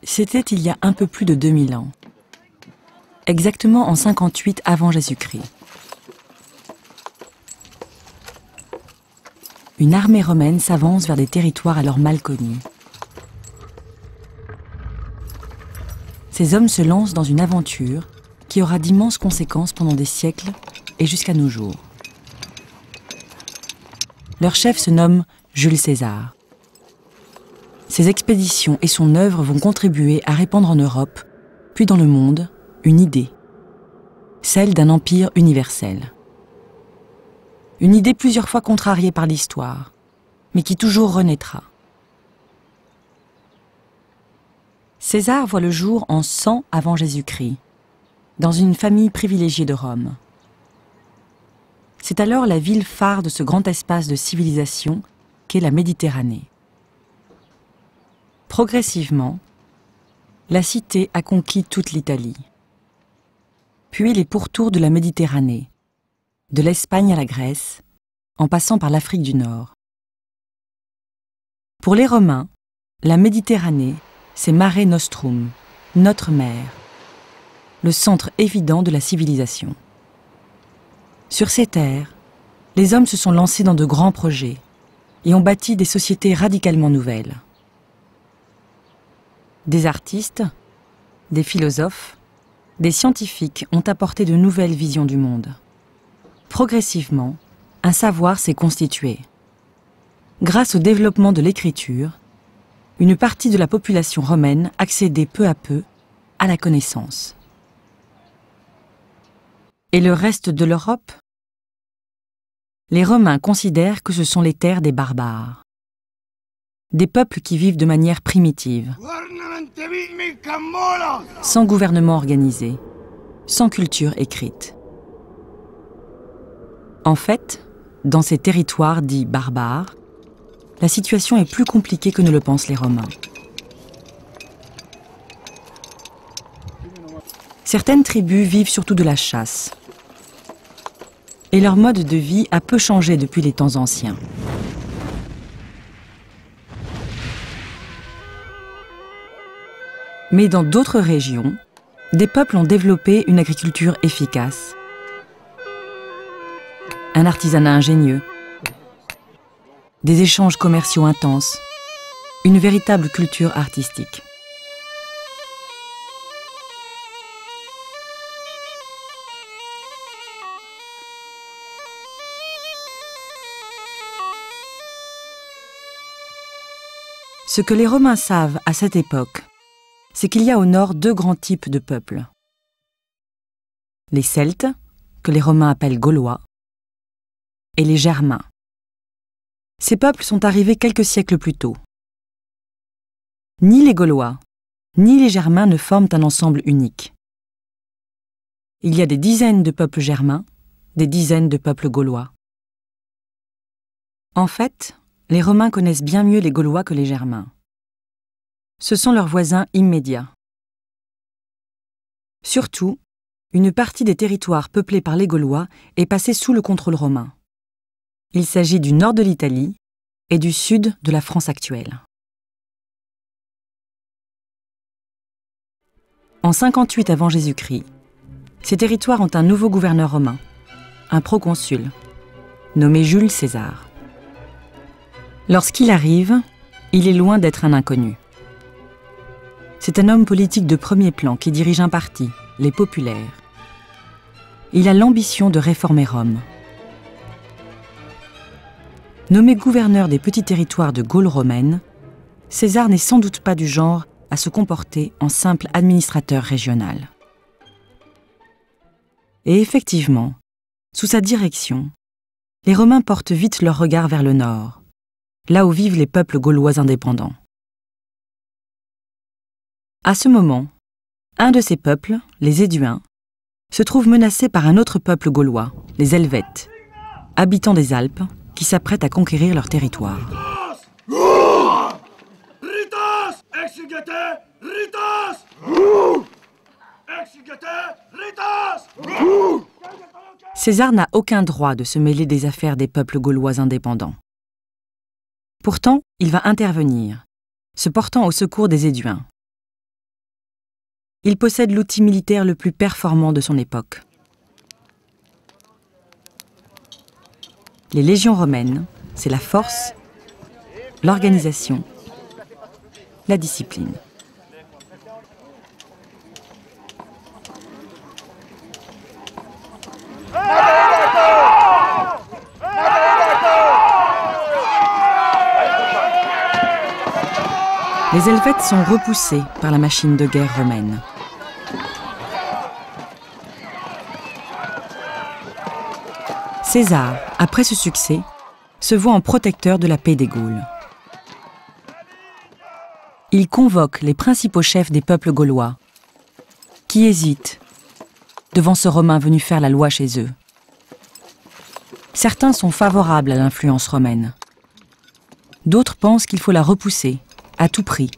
C'était il y a un peu plus de 2000 ans, exactement en 58 avant Jésus-Christ. Une armée romaine s'avance vers des territoires alors mal connus. Ces hommes se lancent dans une aventure qui aura d'immenses conséquences pendant des siècles et jusqu'à nos jours. Leur chef se nomme Jules César. Ses expéditions et son œuvre vont contribuer à répandre en Europe, puis dans le monde, une idée, celle d'un empire universel. Une idée plusieurs fois contrariée par l'histoire, mais qui toujours renaîtra. César voit le jour en 100 avant Jésus-Christ, dans une famille privilégiée de Rome. C'est alors la ville phare de ce grand espace de civilisation qu'est la Méditerranée. Progressivement, la cité a conquis toute l'Italie. Puis les pourtours de la Méditerranée, de l'Espagne à la Grèce, en passant par l'Afrique du Nord. Pour les Romains, la Méditerranée, c'est Mare Nostrum, notre mer, le centre évident de la civilisation. Sur ces terres, les hommes se sont lancés dans de grands projets et ont bâti des sociétés radicalement nouvelles. Des artistes, des philosophes, des scientifiques ont apporté de nouvelles visions du monde. Progressivement, un savoir s'est constitué. Grâce au développement de l'écriture, une partie de la population romaine accédait peu à peu à la connaissance. Et le reste de l'Europe? Les Romains considèrent que ce sont les terres des barbares, des peuples qui vivent de manière primitive, sans gouvernement organisé, sans culture écrite. En fait, dans ces territoires dits barbares, la situation est plus compliquée que ne le pensent les Romains. Certaines tribus vivent surtout de la chasse, et leur mode de vie a peu changé depuis les temps anciens. Mais dans d'autres régions, des peuples ont développé une agriculture efficace, un artisanat ingénieux, des échanges commerciaux intenses, une véritable culture artistique. Ce que les Romains savent à cette époque, c'est qu'il y a au nord deux grands types de peuples. Les Celtes, que les Romains appellent Gaulois, et les Germains. Ces peuples sont arrivés quelques siècles plus tôt. Ni les Gaulois, ni les Germains ne forment un ensemble unique. Il y a des dizaines de peuples germains, des dizaines de peuples gaulois. En fait, les Romains connaissent bien mieux les Gaulois que les Germains. Ce sont leurs voisins immédiats. Surtout, une partie des territoires peuplés par les Gaulois est passée sous le contrôle romain. Il s'agit du nord de l'Italie et du sud de la France actuelle. En 58 avant Jésus-Christ, ces territoires ont un nouveau gouverneur romain, un proconsul, nommé Jules César. Lorsqu'il arrive, il est loin d'être un inconnu. C'est un homme politique de premier plan qui dirige un parti, les populaires. Il a l'ambition de réformer Rome. Nommé gouverneur des petits territoires de Gaule romaine, César n'est sans doute pas du genre à se comporter en simple administrateur régional. Et effectivement, sous sa direction, les Romains portent vite leur regard vers le nord, là où vivent les peuples gaulois indépendants. À ce moment, un de ces peuples, les Éduins, se trouve menacé par un autre peuple gaulois, les Helvètes, habitants des Alpes, qui s'apprêtent à conquérir leur territoire. César n'a aucun droit de se mêler des affaires des peuples gaulois indépendants. Pourtant, il va intervenir, se portant au secours des Éduins. Il possède l'outil militaire le plus performant de son époque. Les légions romaines, c'est la force, l'organisation, la discipline. Les Helvètes sont repoussés par la machine de guerre romaine. César, après ce succès, se voit en protecteur de la paix des Gaules. Il convoque les principaux chefs des peuples gaulois, qui hésitent devant ce Romain venu faire la loi chez eux. Certains sont favorables à l'influence romaine. D'autres pensent qu'il faut la repousser, à tout prix,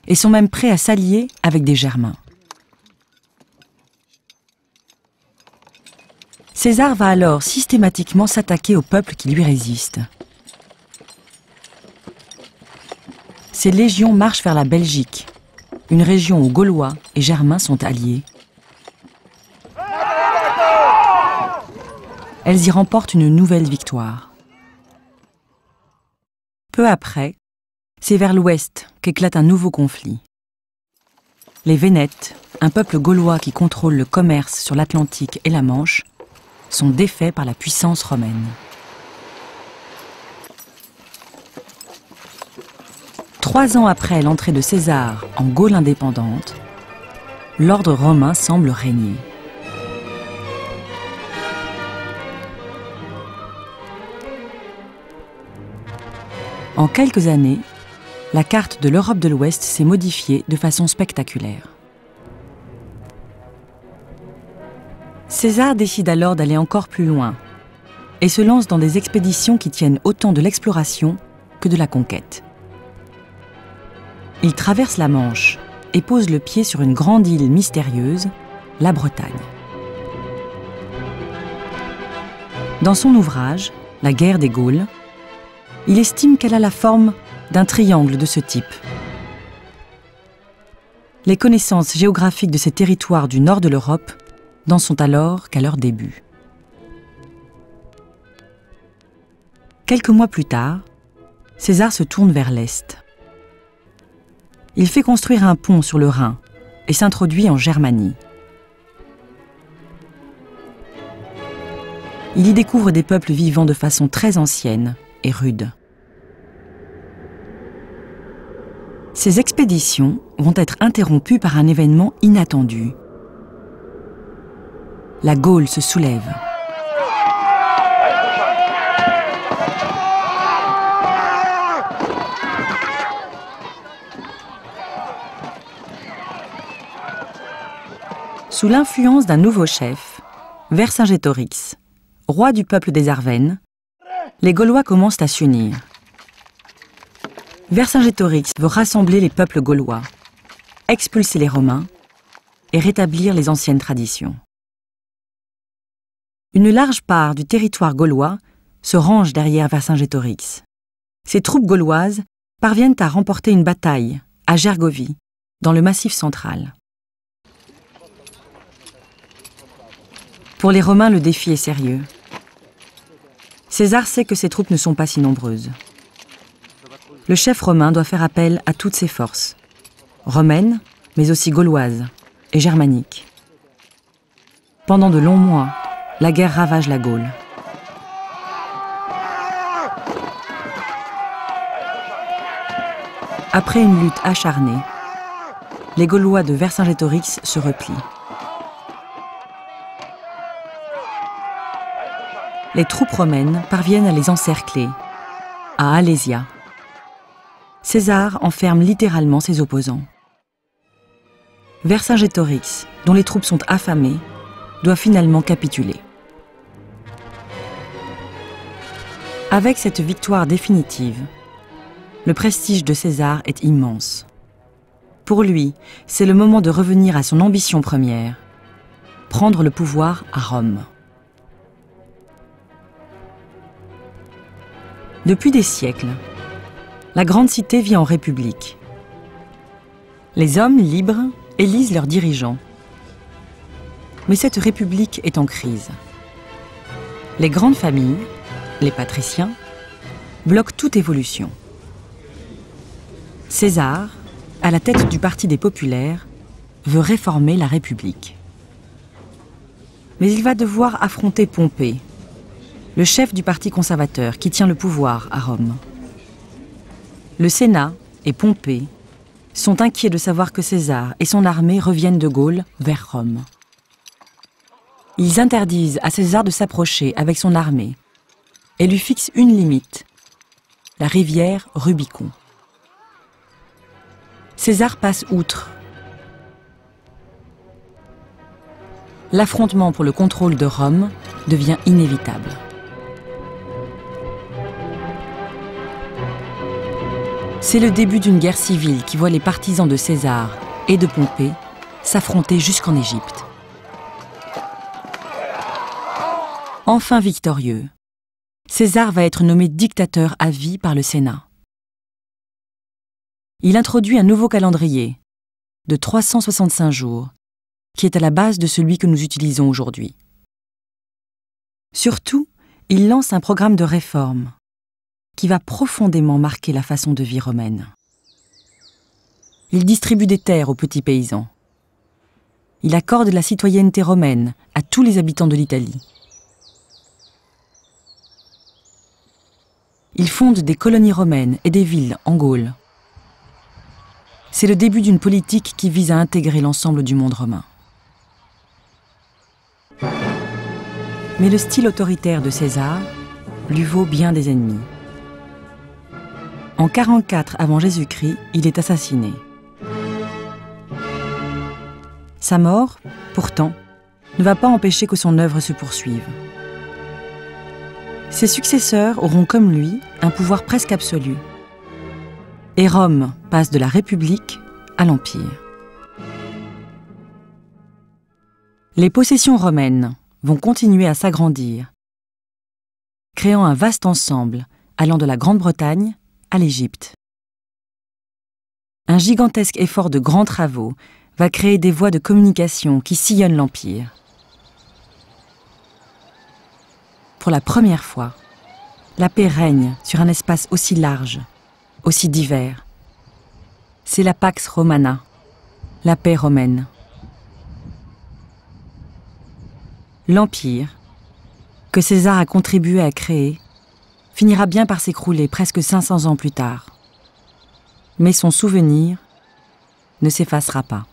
et sont même prêts à s'allier avec des Germains. César va alors systématiquement s'attaquer aux peuples qui lui résistent. Ses légions marchent vers la Belgique, une région où Gaulois et Germains sont alliés. Elles y remportent une nouvelle victoire. Peu après, c'est vers l'ouest qu'éclate un nouveau conflit. Les Vénètes, un peuple gaulois qui contrôle le commerce sur l'Atlantique et la Manche, sont défaits par la puissance romaine. Trois ans après l'entrée de César en Gaule indépendante, l'ordre romain semble régner. En quelques années, la carte de l'Europe de l'Ouest s'est modifiée de façon spectaculaire. César décide alors d'aller encore plus loin et se lance dans des expéditions qui tiennent autant de l'exploration que de la conquête. Il traverse la Manche et pose le pied sur une grande île mystérieuse, la Bretagne. Dans son ouvrage, La guerre des Gaules, il estime qu'elle a la forme d'un triangle de ce type. Les connaissances géographiques de ces territoires du nord de l'Europe n'en sont alors qu'à leur début. Quelques mois plus tard, César se tourne vers l'Est. Il fait construire un pont sur le Rhin et s'introduit en Germanie. Il y découvre des peuples vivant de façon très ancienne et rude. Ces expéditions vont être interrompues par un événement inattendu. La Gaule se soulève. Sous l'influence d'un nouveau chef, Vercingétorix, roi du peuple des Arvennes, les Gaulois commencent à s'unir. Vercingétorix veut rassembler les peuples gaulois, expulser les Romains et rétablir les anciennes traditions. Une large part du territoire gaulois se range derrière Vercingétorix. Ces troupes gauloises parviennent à remporter une bataille à Gergovie, dans le Massif central. Pour les Romains, le défi est sérieux. César sait que ses troupes ne sont pas si nombreuses. Le chef romain doit faire appel à toutes ses forces, romaines, mais aussi gauloises et germaniques. Pendant de longs mois, la guerre ravage la Gaule. Après une lutte acharnée, les Gaulois de Vercingétorix se replient. Les troupes romaines parviennent à les encercler, à Alésia. César enferme littéralement ses opposants. Vercingétorix, dont les troupes sont affamées, doit finalement capituler. Avec cette victoire définitive, le prestige de César est immense. Pour lui, c'est le moment de revenir à son ambition première, prendre le pouvoir à Rome. Depuis des siècles, La grande cité vit en république. Les hommes libres élisent leurs dirigeants. Mais cette république est en crise. Les grandes familles, les patriciens, bloquent toute évolution. César, à la tête du parti des populaires, veut réformer la République. Mais il va devoir affronter Pompée, le chef du parti conservateur qui tient le pouvoir à Rome. Le Sénat et Pompée sont inquiets de savoir que César et son armée reviennent de Gaule vers Rome. Ils interdisent à César de s'approcher avec son armée et lui fixent une limite, la rivière Rubicon. César passe outre. L'affrontement pour le contrôle de Rome devient inévitable. C'est le début d'une guerre civile qui voit les partisans de César et de Pompée s'affronter jusqu'en Égypte. Enfin victorieux, César va être nommé dictateur à vie par le Sénat. Il introduit un nouveau calendrier de 365 jours, qui est à la base de celui que nous utilisons aujourd'hui. Surtout, il lance un programme de réforme qui va profondément marquer la façon de vie romaine. Il distribue des terres aux petits paysans. Il accorde la citoyenneté romaine à tous les habitants de l'Italie. Il fonde des colonies romaines et des villes en Gaule. C'est le début d'une politique qui vise à intégrer l'ensemble du monde romain. Mais le style autoritaire de César lui vaut bien des ennemis. En 44 avant Jésus-Christ, il est assassiné. Sa mort, pourtant, ne va pas empêcher que son œuvre se poursuive. Ses successeurs auront comme lui un pouvoir presque absolu. Et Rome passe de la République à l'Empire. Les possessions romaines vont continuer à s'agrandir, créant un vaste ensemble allant de la Grande-Bretagne à l'Égypte. Un gigantesque effort de grands travaux va créer des voies de communication qui sillonnent l'Empire. Pour la première fois, la paix règne sur un espace aussi large, aussi divers. C'est la Pax Romana, la paix romaine. L'Empire, que César a contribué à créer, finira bien par s'écrouler presque 500 ans plus tard. Mais son souvenir ne s'effacera pas.